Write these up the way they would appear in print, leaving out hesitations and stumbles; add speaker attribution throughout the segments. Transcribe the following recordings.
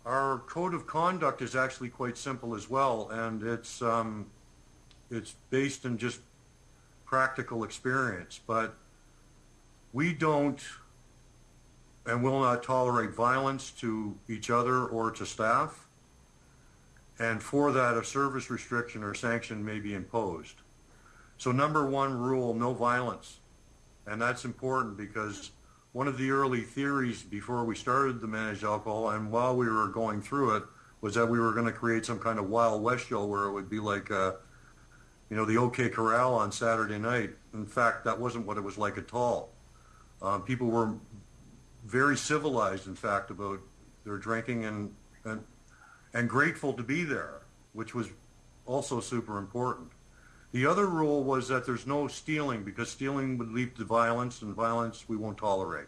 Speaker 1: Our code of conduct is actually quite simple as well, and it's based in just practical experience. But we don't and will not tolerate violence to each other or to staff, and for that, a service restriction or sanction may be imposed. So number one rule, no violence. And that's important because one of the early theories before we started the managed alcohol and while we were going through it was that we were going to create some kind of Wild West show where it would be like, the OK Corral on Saturday night. In fact, that wasn't what it was like at all. People were very civilized, in fact, about their drinking and grateful to be there, which was also super important. The other rule was that there's no stealing because stealing would lead to violence, and violence we won't tolerate.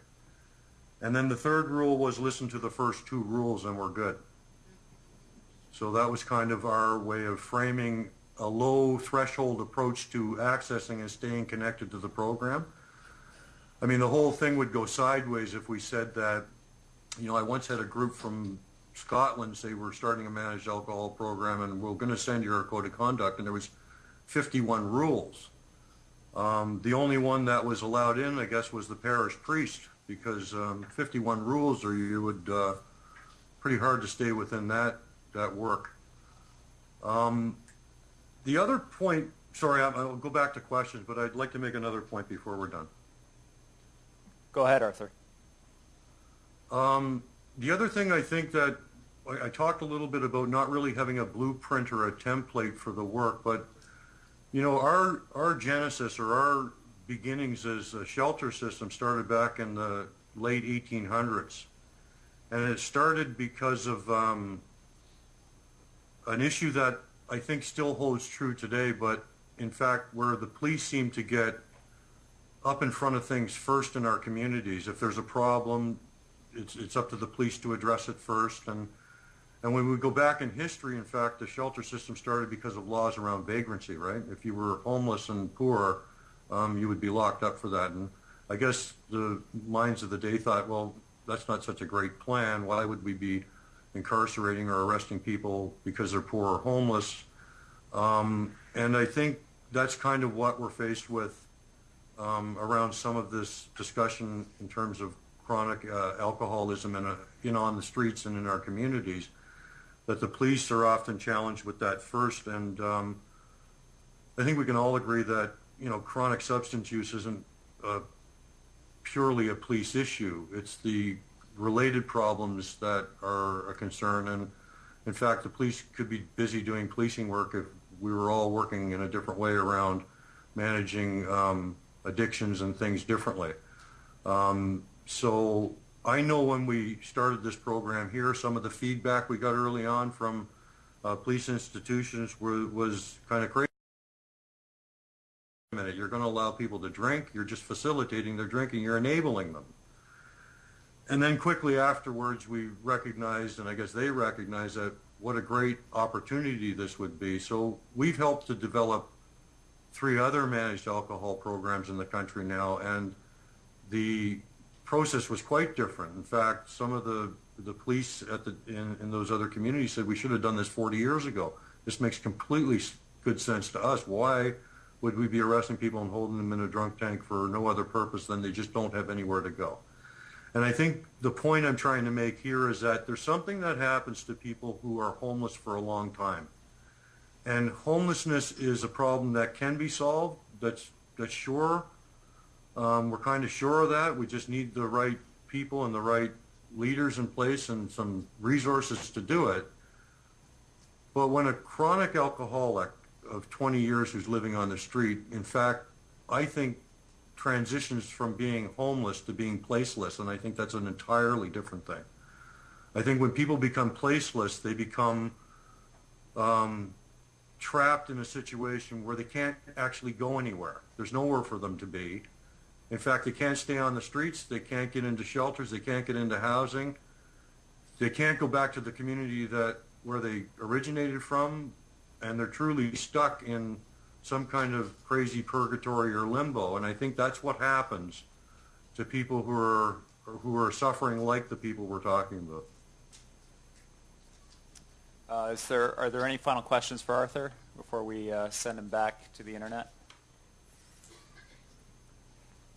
Speaker 1: And then the third rule was listen to the first two rules and we're good. So that was kind of our way of framing a low threshold approach to accessing and staying connected to the program. I mean, the whole thing would go sideways if we said that, I once had a group from Scotland say we're starting a managed alcohol program and we're going to send you our code of conduct, and there was 51 rules. The only one that was allowed in, I guess, was the parish priest, because 51 rules, or you would pretty hard to stay within that work. The other point, sorry, I'll go back to questions, but I'd like to make another point before we're done.
Speaker 2: Go ahead, Arthur.
Speaker 1: The other thing I think that I talked a little bit about not really having a blueprint or a template for the work, but our genesis or our beginnings as a shelter system started back in the late 1800s. And it started because of an issue that I think still holds true today, but in fact where the police seem to get up in front of things first in our communities. If there's a problem, it's up to the police to address it first. And when we go back in history, in fact, the shelter system started because of laws around vagrancy, right? If you were homeless and poor, you would be locked up for that. And I guess the minds of the day thought, well, that's not such a great plan. Why would we be incarcerating or arresting people because they're poor or homeless? And I think that's kind of what we're faced with around some of this discussion in terms of chronic alcoholism on the streets and in our communities, that the police are often challenged with that first. And I think we can all agree that, chronic substance use isn't purely a police issue. It's the related problems that are a concern. And in fact, the police could be busy doing policing work if we were all working in a different way around managing addictions and things differently. So I know when we started this program here, some of the feedback we got early on from police institutions was kind of crazy. Wait a minute, you're going to allow people to drink, you're just facilitating their drinking, you're enabling them. And then quickly afterwards we recognized, and I guess they recognized, that what a great opportunity this would be. So we've helped to develop 3 other managed alcohol programs in the country now, and the process was quite different. In fact, some of the police in those other communities said we should have done this 40 years ago. This makes completely good sense to us. Why would we be arresting people and holding them in a drunk tank for no other purpose than they just don't have anywhere to go? And I think the point I'm trying to make here is that there's something that happens to people who are homeless for a long time. And homelessness is a problem that can be solved. That's sure. We're kind of sure of that. We just need the right people and the right leaders in place and some resources to do it. But when a chronic alcoholic of 20 years who's living on the street, in fact, I think transitions from being homeless to being placeless, and I think that's an entirely different thing. I think when people become placeless, they become trapped in a situation where they can't actually go anywhere. There's nowhere for them to be. In fact, they can't stay on the streets, they can't get into shelters, they can't get into housing, they can't go back to the community where they originated from, and they're truly stuck in some kind of crazy purgatory or limbo. And I think that's what happens to people who are suffering like the people we're talking about.
Speaker 2: Are there any final questions for Arthur before we send him back to the internet?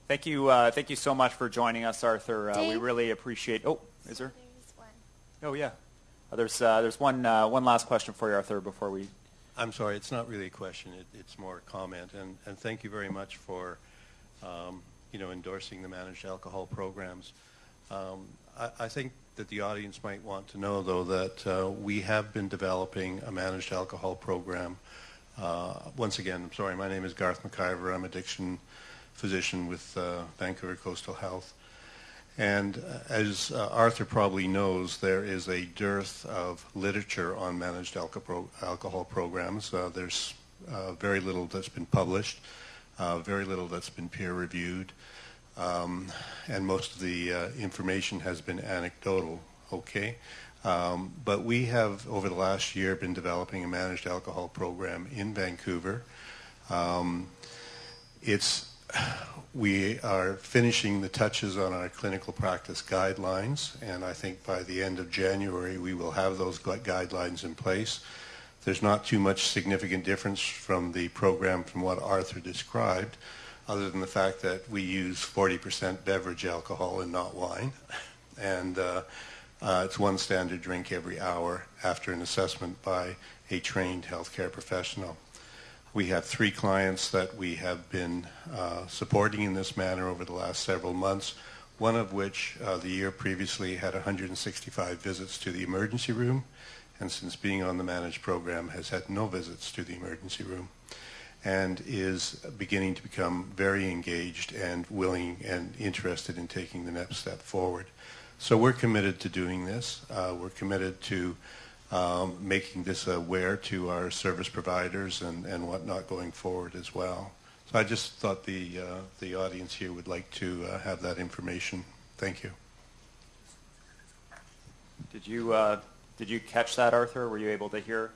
Speaker 2: Thank you so much for joining us, Arthur. We
Speaker 3: Dave?
Speaker 2: really appreciate. Oh, is there?
Speaker 3: There's one.
Speaker 2: Oh yeah. There's one last question for you, Arthur, before we.
Speaker 4: I'm sorry, it's not really a question. It's more a comment. And thank you very much for, endorsing the managed alcohol programs. I think that the audience might want to know, though, that we have been developing a managed alcohol program. Once again, I'm sorry, my name is Garth McIver. I'm addiction physician with Vancouver Coastal Health. And as Arthur probably knows, there is a dearth of literature on managed alcohol programs. There's very little that's been published, very little that's been peer-reviewed, and most of the information has been anecdotal, okay? But we have, over the last year, been developing a managed alcohol program in Vancouver. We are finishing the touches on our clinical practice guidelines, and I think by the end of January we will have those guidelines in place. There's not too much significant difference from the program from what Arthur described, other than the fact that we use 40% beverage alcohol and not wine, and it's one standard drink every hour after an assessment by a trained healthcare professional. We have 3 clients that we have been supporting in this manner over the last several months, one of which the year previously had 165 visits to the emergency room, and since being on the managed program has had no visits to the emergency room, and is beginning to become very engaged and willing and interested in taking the next step forward. So we're committed to doing this. We're committed to making this aware to our service providers and whatnot going forward as well. So I just thought the audience here would like to have that information. Thank you.
Speaker 2: Did you catch that, Arthur? Were you able to hear?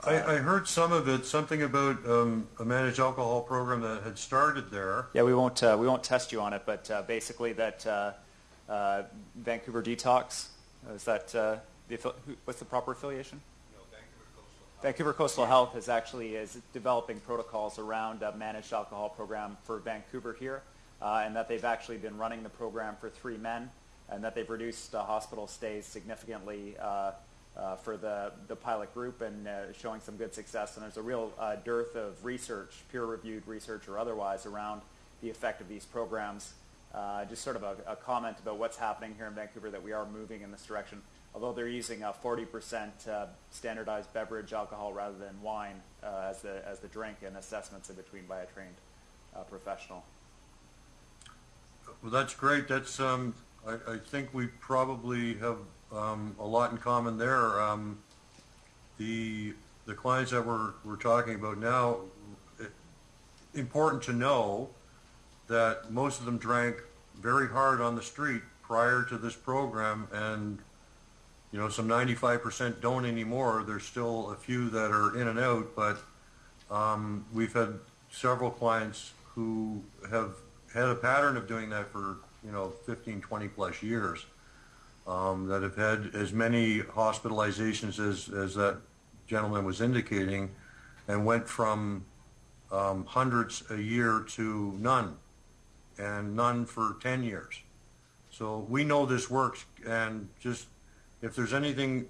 Speaker 1: I heard some of it, something about a managed alcohol program that had started there.
Speaker 2: Yeah, we won't test you on it, but basically that Vancouver Detox, is that what's the proper affiliation?
Speaker 4: No, Vancouver Coastal Health.
Speaker 2: Vancouver Coastal Health is developing protocols around a managed alcohol program for Vancouver here, and that they've actually been running the program for 3 men, and that they've reduced hospital stays significantly for the pilot group, and showing some good success. And there's a real dearth of research, peer-reviewed research or otherwise, around the effect of these programs. Just sort of a comment about what's happening here in Vancouver, that we are moving in this direction. Although they're using a 40% standardized beverage alcohol rather than wine as the drink, and assessments in between by a trained professional.
Speaker 1: Well, that's great. That's I think we probably have a lot in common there. The clients that we're talking about now, important to know that most of them drank very hard on the street prior to this program, and some 95% don't anymore. There's still a few that are in and out, but we've had several clients who have had a pattern of doing that for 15, 20 plus years, that have had as many hospitalizations as that gentleman was indicating, and went from hundreds a year to none, and none for 10 years. So we know this works, and just if there's anything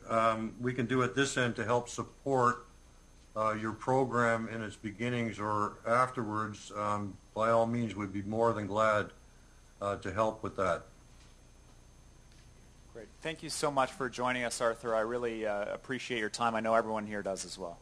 Speaker 1: we can do at this end to help support your program in its beginnings or afterwards, by all means, we'd be more than glad to help with that.
Speaker 2: Great. Thank you so much for joining us, Arthur. I really appreciate your time. I know everyone here does as well.